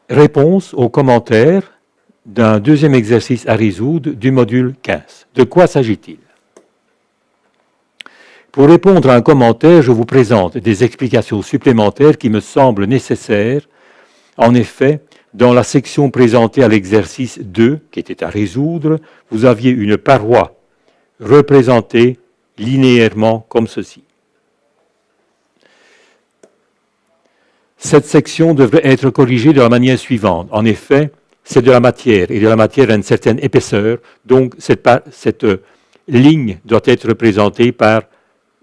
réponse aux commentaires d'un deuxième exercice à résoudre du module 15. De quoi s'agit-il? Pour répondre à un commentaire, je vous présente des explications supplémentaires qui me semblent nécessaires. En effet, dans la section présentée à l'exercice 2, qui était à résoudre, vous aviez une paroi représentée linéairement comme ceci. Cette section devrait être corrigée de la manière suivante. En effet, c'est de la matière, et de la matière a une certaine épaisseur, donc cette ligne doit être représentée par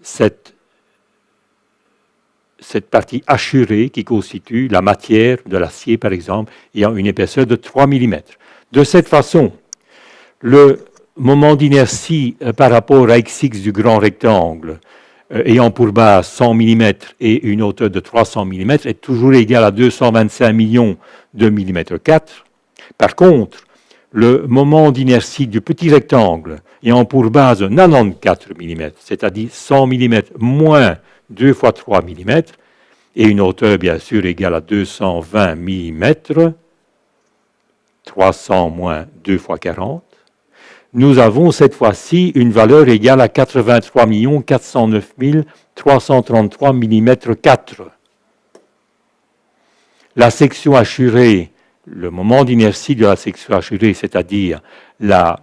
cette partie hachurée qui constitue la matière de l'acier, par exemple, ayant une épaisseur de 3 mm. De cette façon, le moment d'inertie par rapport à x du grand rectangle ayant pour base 100 mm et une hauteur de 300 mm est toujours égal à 225 millions de mm². Par contre, le moment d'inertie du petit rectangle ayant pour base 94 mm, c'est-à-dire 100 mm moins 2 fois 3 mm, et une hauteur bien sûr égale à 220 mm, 300 moins 2 fois 40, nous avons cette fois-ci une valeur égale à 83 409 333 mm². La section hachurée, le moment d'inertie de la section hachurée, c'est-à-dire la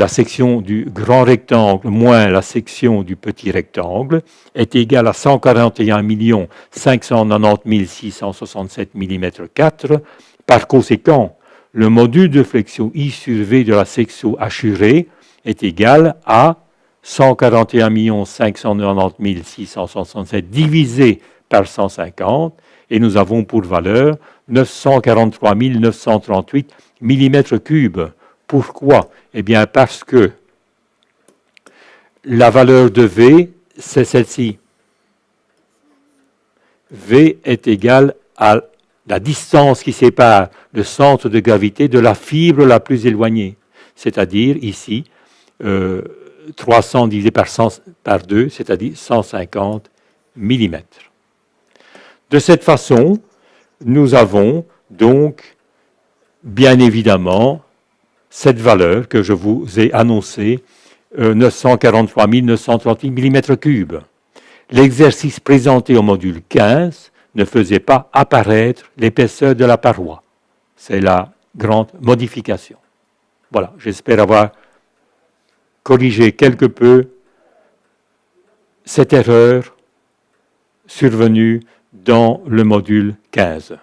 section du grand rectangle moins la section du petit rectangle, est égale à 141 590 667 mm². Par conséquent, le module de flexion I sur V de la section hachurée est égal à 141 590 667 divisé par 150, et nous avons pour valeur 943 938 mm³. Pourquoi? Eh bien parce que la valeur de V, c'est celle-ci. V est égale à la distance qui sépare le centre de gravité de la fibre la plus éloignée, c'est-à-dire ici 300 divisé par 2, c'est-à-dire 150 mm. De cette façon, nous avons donc bien évidemment cette valeur que je vous ai annoncée, 943 938 mm³. L'exercice présenté au module 15 ne faisait pas apparaître l'épaisseur de la paroi. C'est la grande modification. Voilà, j'espère avoir corrigé quelque peu cette erreur survenue dans le module 15.